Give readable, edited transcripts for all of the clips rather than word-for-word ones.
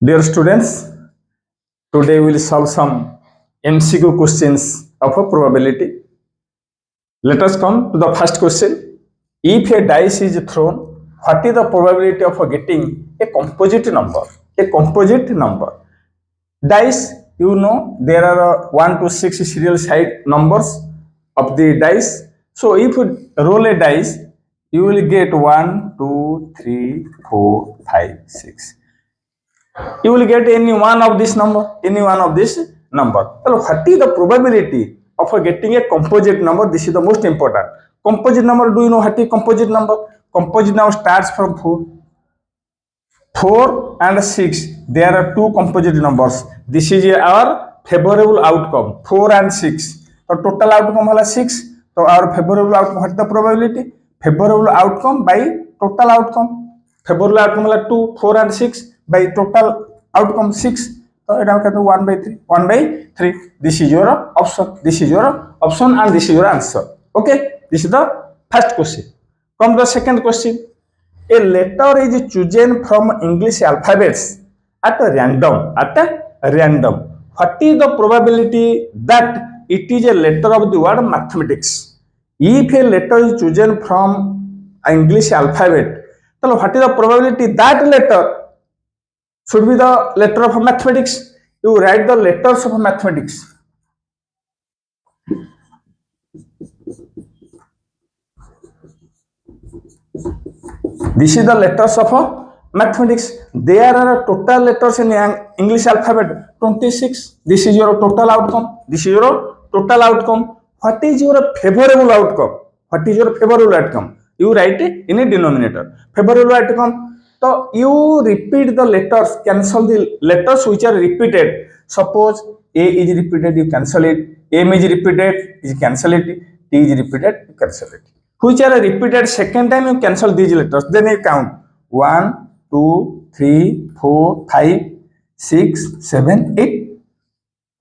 Dear students, today we will solve some MCQ questions of a probability. Let us come to the first question. If a dice is thrown, what is the probability of getting a composite number? A composite number. Dice, you know, there are 1 to 6 serial side numbers of the dice. So if you roll a dice, you will get 1, 2, 3, 4, 5, 6. You will get any one of this number. So what is the probability of getting a composite number? This is the most important. Composite number, do you know what is composite number? Composite number starts from 4 and 6. There are two composite numbers. This is our favorable outcome, 4 and 6. So total outcome is 6. So our favorable outcome, what is the probability? Favorable outcome by total outcome. Favorable outcome is 2, 4 and 6 by total outcome 6. So it is 1 by 3. 1 by 3. This is your option. This is your option and this is your answer. Okay. This is the first question. Come to the second question. A letter is chosen from English alphabets at random. What is the probability that it is a letter of the word mathematics? If a letter is chosen from English alphabet, then what is the probability that letter should be the letter of mathematics? You write the letters of mathematics. This is the letters of mathematics. There are total letters in English alphabet 26. This is your total outcome. This is your total outcome. What is your favorable outcome? What is your favorable outcome? You write it in a denominator. Favorable outcome. So you repeat the letters, cancel the letters which are repeated. Suppose A is repeated, you cancel it. M is repeated, you cancel it. T is repeated, you cancel it. Which are repeated second time, you cancel these letters. Then you count 1, 2, 3, 4, 5, 6, 7, 8.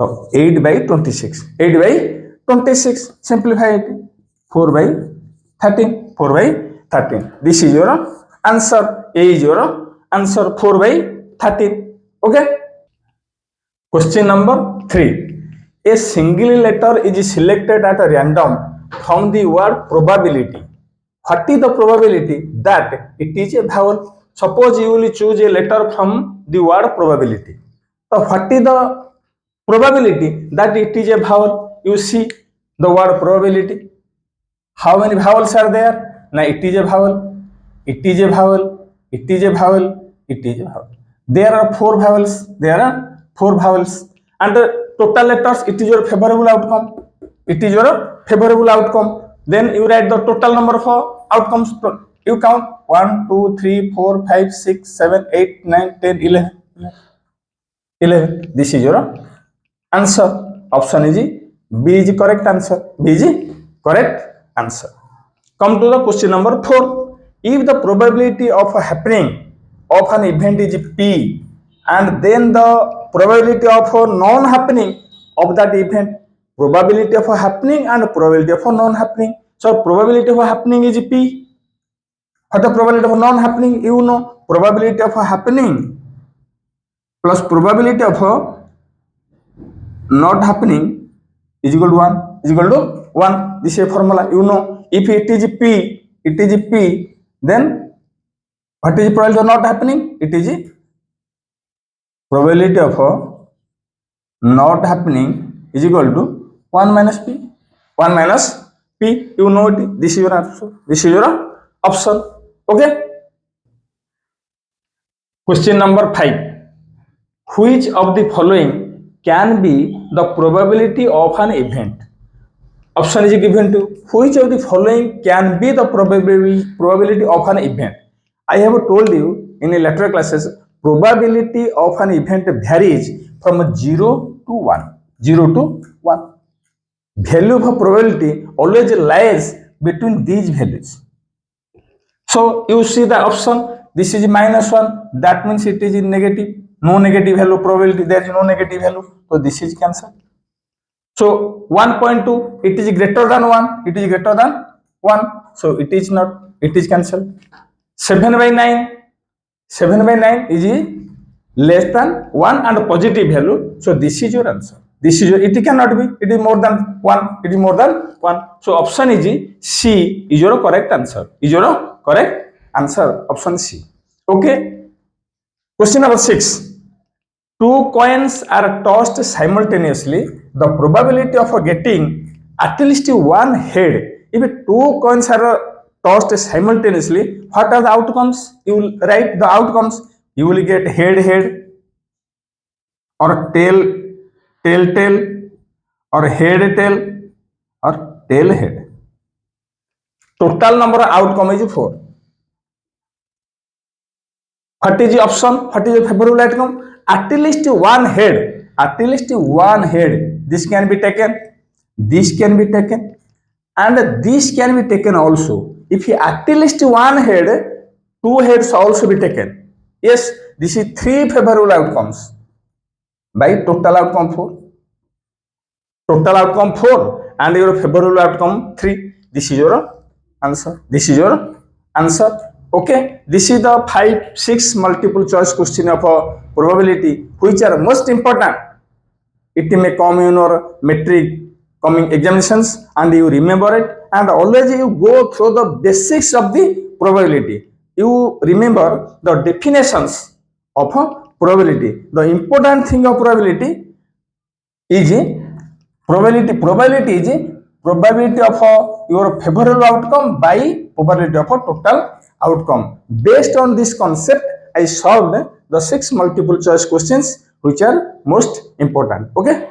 So 8 by 26. 8 by 26. Simplify it. 4 by 13. 4 by 13. This is your answer. A is your answer. 4 by 13. Okay. Question number 3. A single letter is selected at a random from the word probability. What is the probability that it is a vowel? Suppose you will choose a letter from the word probability. So what is the probability that it is a vowel? You see the word probability. How many vowels are there? Now it is a vowel. It is a vowel. It is a vowel. It is a vowel. There are 4 vowels. There are 4 vowels. And the total letters, it is your favorable outcome. It is your favorable outcome. Then you write the total number of outcomes. You count 1, 2, 3, 4, 5, 6, 7, 8, 9, 10, 11. 11. This is your answer. Option is B is correct answer. B is correct answer. Come to the question number 4. If the probability of happening of an event is P and then the probability of non-happening of that event, probability of happening and probability of non-happening. So probability of happening is P. What the probability of non-happening? You know, probability of happening plus probability of not happening is equal to 1. Is equal to 1. This is a formula. You know, if it is P, then what is the probability of not happening? It is probability of not happening is equal to 1 minus P. 1 minus P. You know it. This is your answer. This is your option. Okay. Question number 5. Which of the following can be the probability of an event? Option is given to which of the following can be the probability of an event. I have told you in a later classes, probability of an event varies from 0 to 1. 0 to 1. Value of probability always lies between these values. So you see the option, this is -1, that means it is in negative. No negative value probability, there is no negative value. So this is cancelled. So 1.2, it is greater than 1. It is greater than 1. So it is not, it is cancelled. 7 by 9 is less than 1 and positive value. So this is your answer. This is your, it cannot be, it is more than 1, it is more than 1. So option is C is your correct answer. Is your correct answer, option C. Okay. Question number 6. Two coins are tossed simultaneously. The probability of getting at least one head. If two coins are tossed simultaneously, what are the outcomes? You will write the outcomes. You will get head head, or tail tail tail, or head tail, or tail head. Total number of outcome is 4. What is the option? What is the favorable outcome? At least one head. At least one head. This can be taken. This can be taken. And this can be taken also. If you at least one head, two heads also be taken. Yes, this is 3 favorable outcomes. By total outcome 4. Total outcome 4 and your favorable outcome 3. This is your answer. This is your answer. Okay, this is the 5, 6 multiple choice question of probability, which are most important. It may come in your metric coming examinations, and you remember it, and always you go through the basics of the probability. You remember the definitions of probability. The important thing of probability is probability is probability of your favorable outcome by probability of a total outcome. Based on this concept, I solved the 6 multiple choice questions which are most important. Okay.